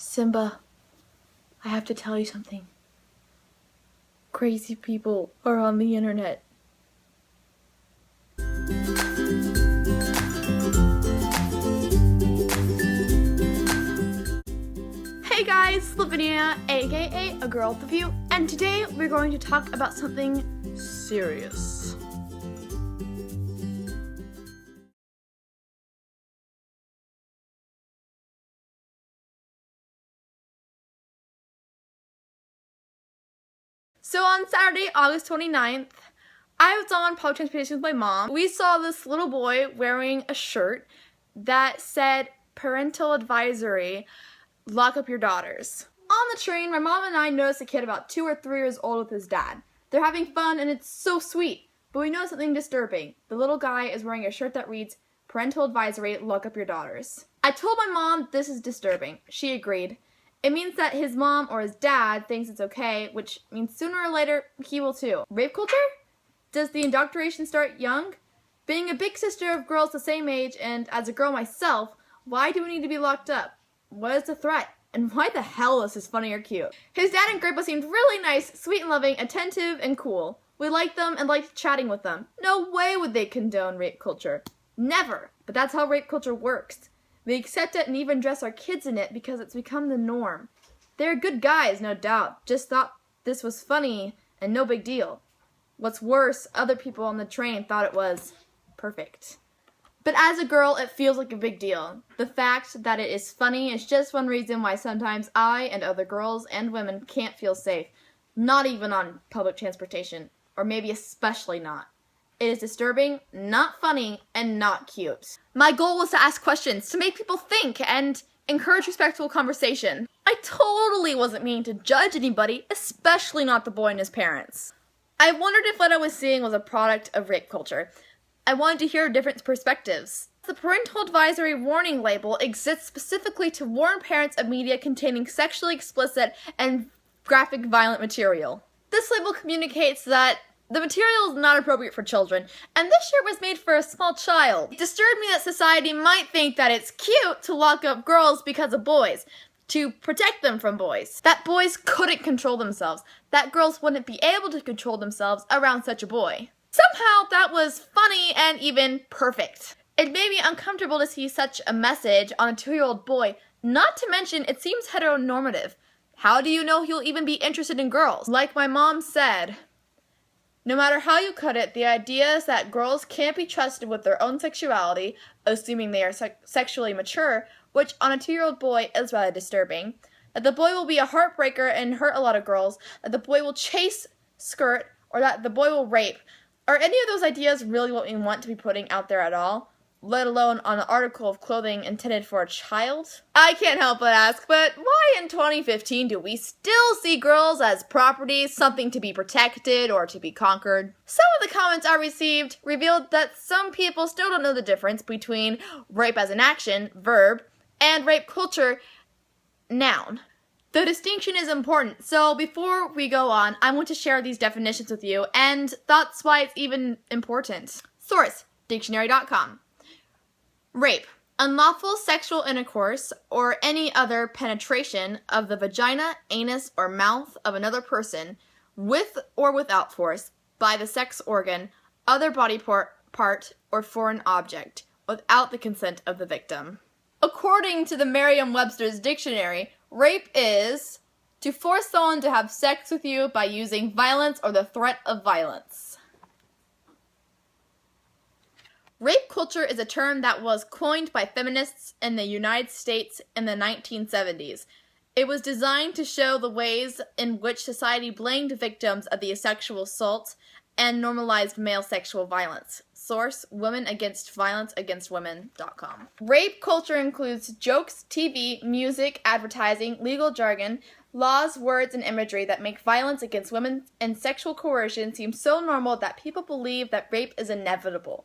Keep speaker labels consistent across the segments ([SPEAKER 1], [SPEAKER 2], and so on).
[SPEAKER 1] Simba, I have to tell you something. Crazy people are on the internet. Hey guys, Lavinia, aka A Girl with a View, and today we're going to talk about something serious. So on Saturday, August 29th, I was on public transportation with my mom. We saw this little boy wearing a shirt that said parental advisory, lock up your daughters. On the train, my mom and I noticed a kid about 2 or 3 years old with his dad. They're having fun and it's so sweet, but we noticed something disturbing. The little guy is wearing a shirt that reads, parental advisory, lock up your daughters. I told my mom this is disturbing. She agreed. It means that his mom or his dad thinks it's okay, which means sooner or later he will too. Rape culture? Does the indoctrination start young? Being a big sister of girls the same age and as a girl myself, why do we need to be locked up? What is the threat? And why the hell is this funny or cute? His dad and grandpa seemed really nice, sweet and loving, attentive and cool. We liked them and liked chatting with them. No way would they condone rape culture. Never. But that's how rape culture works. We accept it and even dress our kids in it because it's become the norm. They're good guys, no doubt. Just thought this was funny and no big deal. What's worse, other people on the train thought it was perfect. But as a girl, it feels like a big deal. The fact that it is funny is just one reason why sometimes I and other girls and women can't feel safe. Not even on public transportation. Or maybe especially not. It is disturbing, not funny, and not cute. My goal was to ask questions, to make people think, and encourage respectful conversation. I totally wasn't meaning to judge anybody, especially not the boy and his parents. I wondered if what I was seeing was a product of rape culture. I wanted to hear different perspectives. The parental advisory warning label exists specifically to warn parents of media containing sexually explicit and graphic violent material. This label communicates that the material is not appropriate for children, and this shirt was made for a small child. It disturbed me that society might think that it's cute to lock up girls because of boys, to protect them from boys. That boys couldn't control themselves, that girls wouldn't be able to control themselves around such a boy. Somehow that was funny and even perfect. It made me uncomfortable to see such a message on a 2-year-old boy, not to mention it seems heteronormative. How do you know he'll even be interested in girls? Like my mom said, no matter how you cut it, the idea is that girls can't be trusted with their own sexuality, assuming they are sexually mature, which on a 2-year-old boy is rather disturbing. That the boy will be a heartbreaker and hurt a lot of girls, that the boy will chase, skirt, or that the boy will rape. Are any of those ideas really what we want to be putting out there at all? Let alone on an article of clothing intended for a child? I can't help but ask, but why in 2015 do we still see girls as property, something to be protected or to be conquered? Some of the comments I received revealed that some people still don't know the difference between rape as an action, verb, and rape culture, noun. The distinction is important, so before we go on, I want to share these definitions with you and thoughts why it's even important. Source, dictionary.com. Rape, unlawful sexual intercourse or any other penetration of the vagina, anus, or mouth of another person with or without force by the sex organ, other body part, or foreign object without the consent of the victim. According to the Merriam-Webster's dictionary, rape is to force someone to have sex with you by using violence or the threat of violence. Rape culture is a term that was coined by feminists in the United States in the 1970s. It was designed to show the ways in which society blamed victims of the sexual assault and normalized male sexual violence. Source, womenagainstviolence.women.com. Rape culture includes jokes, TV, music, advertising, legal jargon, laws, words, and imagery that make violence against women and sexual coercion seem so normal that people believe that rape is inevitable.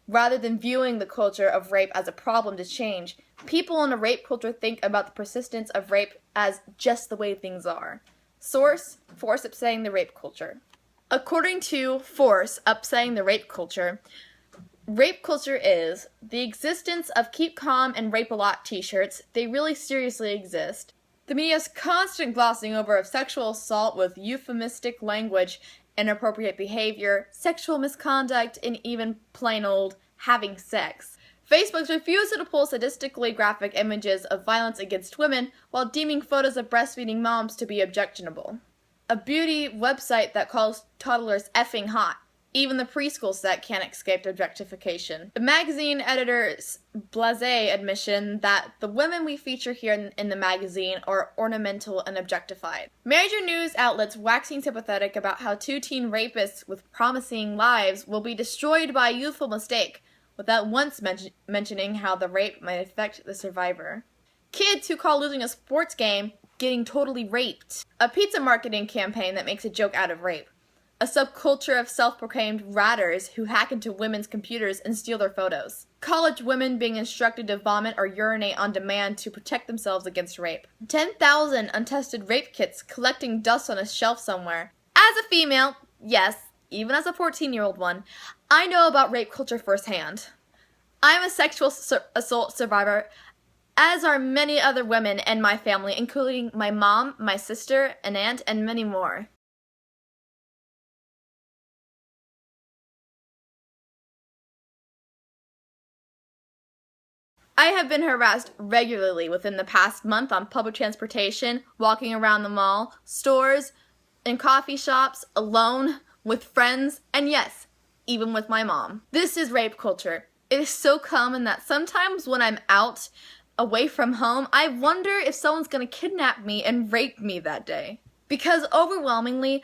[SPEAKER 1] Rather than viewing the culture of rape as a problem to change, people in a rape culture think about the persistence of rape as just the way things are. Source, Force Upsetting the Rape Culture. According to Force Upsetting the Rape Culture is the existence of Keep Calm and Rape a Lot t-shirts. They really seriously exist. The media's constant glossing over of sexual assault with euphemistic language, inappropriate behavior, sexual misconduct, and even plain old having sex. Facebook's refusal to pull sadistically graphic images of violence against women while deeming photos of breastfeeding moms to be objectionable. A beauty website that calls toddlers effing hot. Even the preschool set can't escape objectification. The magazine editor's blasé admission that the women we feature here in the magazine are ornamental and objectified. Major news outlets waxing sympathetic about how two teen rapists with promising lives will be destroyed by a youthful mistake, without once mentioning how the rape might affect the survivor. Kids who call losing a sports game getting totally raped. A pizza marketing campaign that makes a joke out of rape. A subculture of self-proclaimed ratters who hack into women's computers and steal their photos. College women being instructed to vomit or urinate on demand to protect themselves against rape. 10,000 untested rape kits collecting dust on a shelf somewhere. As a female, yes, even as a 14-year-old one, I know about rape culture firsthand. I'm a sexual assault survivor, as are many other women in my family, including my mom, my sister, an aunt, and many more. I have been harassed regularly within the past month on public transportation, walking around the mall, stores, in coffee shops, alone, with friends, and yes, even with my mom. This is rape culture. It is so common that sometimes when I'm out, away from home, I wonder if someone's gonna kidnap me and rape me that day. Because overwhelmingly,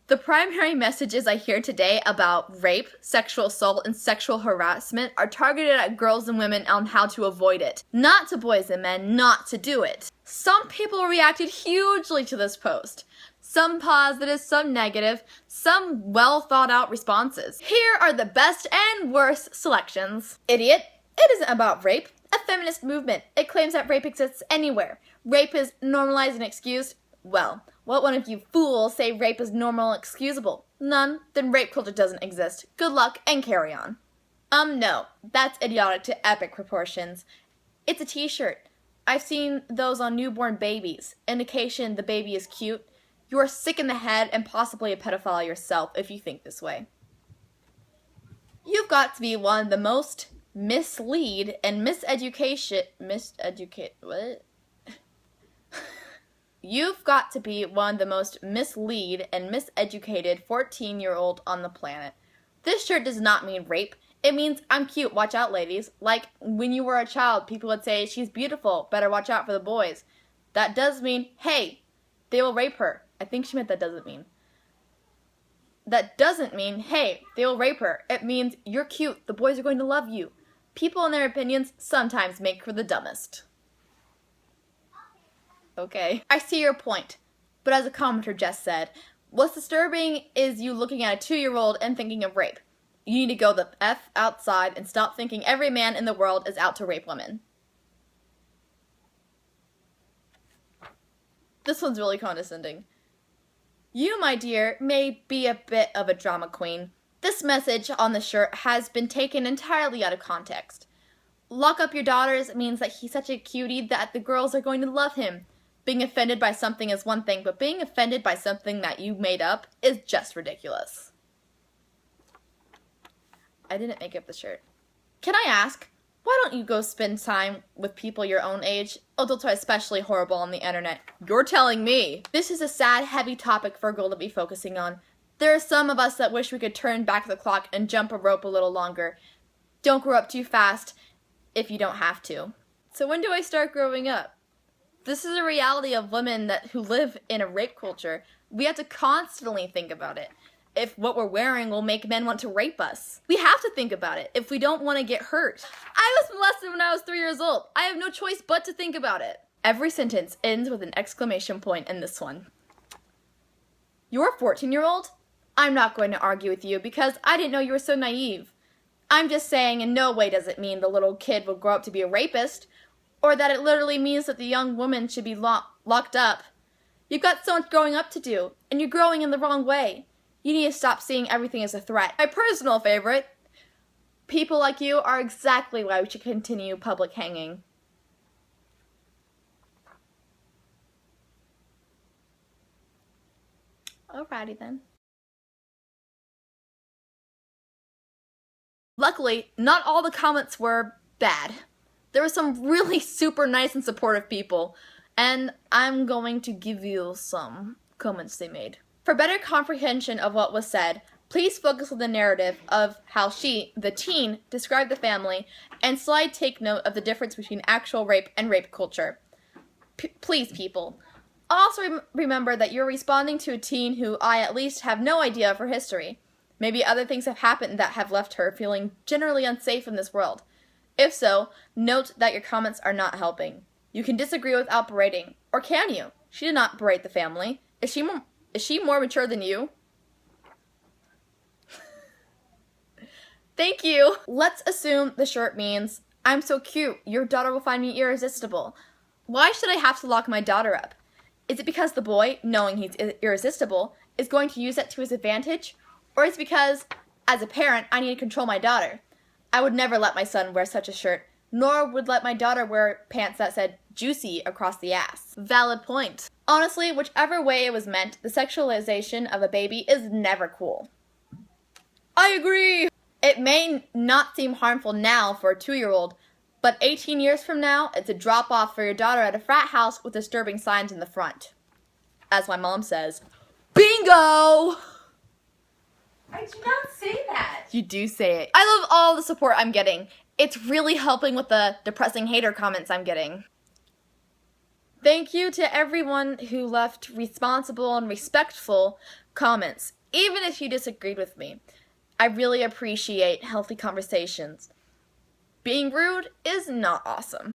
[SPEAKER 1] the primary messages I hear today about rape, sexual assault, and sexual harassment are targeted at girls and women on how to avoid it. Not to boys and men not to do it. Some people reacted hugely to this post. Some positive, some negative, some well thought out responses. Here are the best and worst selections. Idiot, it isn't about rape. A feminist movement. It claims that rape exists anywhere. Rape is normalized and excused. Well, what one of you fools say rape is normal and excusable? None? Then rape culture doesn't exist. Good luck and carry on. No. That's idiotic to epic proportions. It's a t-shirt. I've seen those on newborn babies. Indication the baby is cute. You are sick in the head and possibly a pedophile yourself if you think this way. You've got to be one of the most mislead and You've got to be one of the most mislead and miseducated 14-year-old on the planet. This shirt does not mean rape. It means I'm cute, watch out ladies. Like when you were a child, people would say she's beautiful, better watch out for the boys. That does mean, hey, they will rape her. I think she meant that doesn't mean. That doesn't mean, hey, they will rape her. It means you're cute, the boys are going to love you. People and their opinions sometimes make for the dumbest. Okay. I see your point, but as a commenter just said, what's disturbing is you looking at a 2-year-old and thinking of rape. You need to go the F outside and stop thinking every man in the world is out to rape women. This one's really condescending. You, my dear, may be a bit of a drama queen. This message on the shirt has been taken entirely out of context. Lock up your daughters means that he's such a cutie that the girls are going to love him. Being offended by something is one thing, but being offended by something that you made up is just ridiculous. I didn't make up the shirt. Can I ask, why don't you go spend time with people your own age? Adults are especially horrible on the internet. You're telling me. This is a sad, heavy topic for a girl to be focusing on. There are some of us that wish we could turn back the clock and jump a rope a little longer. Don't grow up too fast if you don't have to. So when do I start growing up? This is a reality of women who live in a rape culture. We have to constantly think about it. If what we're wearing will make men want to rape us. We have to think about it if we don't want to get hurt. I was molested when I was 3 years old. I have no choice but to think about it. Every sentence ends with an exclamation point in this one. You're a 14-year-old? I'm not going to argue with you because I didn't know you were so naive. I'm just saying in no way does it mean the little kid will grow up to be a rapist, or that it literally means that the young woman should be locked up. You've got so much growing up to do, and you're growing in the wrong way. You need to stop seeing everything as a threat. My personal favorite, people like you are exactly why we should continue public hanging. Alrighty then. Luckily, not all the comments were bad. There were some really super nice and supportive people, and I'm going to give you some comments they made. For better comprehension of what was said, please focus on the narrative of how she, the teen, described the family, and slide take note of the difference between actual rape and rape culture. Please, people. Also remember that you're responding to a teen who I at least have no idea of her history. Maybe other things have happened that have left her feeling generally unsafe in this world. If so, note that your comments are not helping. You can disagree without berating. Or can you? She did not berate the family. Is she more mature than you? Thank you! Let's assume the shirt means, I'm so cute, your daughter will find me irresistible. Why should I have to lock my daughter up? Is it because the boy, knowing he's irresistible, is going to use that to his advantage? Or is it because, as a parent, I need to control my daughter? I would never let my son wear such a shirt, nor would let my daughter wear pants that said juicy across the ass. Valid point. Honestly, whichever way it was meant, the sexualization of a baby is never cool. I agree! It may not seem harmful now for a 2-year-old, but 18 years from now, it's a drop-off for your daughter at a frat house with disturbing signs in the front. As my mom says, bingo!
[SPEAKER 2] I do not say that.
[SPEAKER 1] You do say it. I love all the support I'm getting. It's really helping with the depressing hater comments I'm getting. Thank you to everyone who left responsible and respectful comments, even if you disagreed with me. I really appreciate healthy conversations. Being rude is not awesome.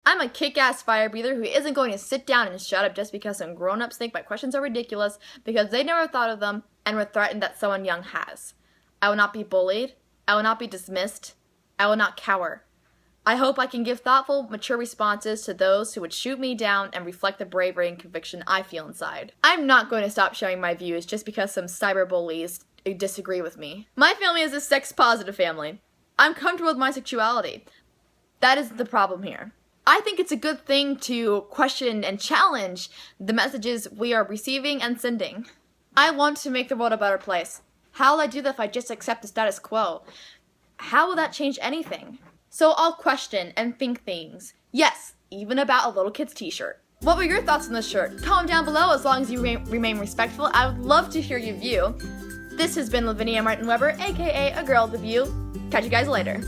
[SPEAKER 1] I'm a kick-ass fire breather who isn't going to sit down and shut up just because some grown-ups think my questions are ridiculous because they never thought of them and were threatened that someone young has. I will not be bullied. I will not be dismissed. I will not cower. I hope I can give thoughtful, mature responses to those who would shoot me down and reflect the bravery and conviction I feel inside. I'm not going to stop sharing my views just because some cyberbullies disagree with me. My family is a sex-positive family. I'm comfortable with my sexuality. That is the problem here. I think it's a good thing to question and challenge the messages we are receiving and sending. I want to make the world a better place. How will I do that if I just accept the status quo? How will that change anything? So I'll question and think things. Yes, even about a little kid's t-shirt. What were your thoughts on this shirt? Comment down below as long as you remain respectful. I would love to hear your view. This has been Lavinia Martin Weber, aka A Girl with a View. Catch you guys later.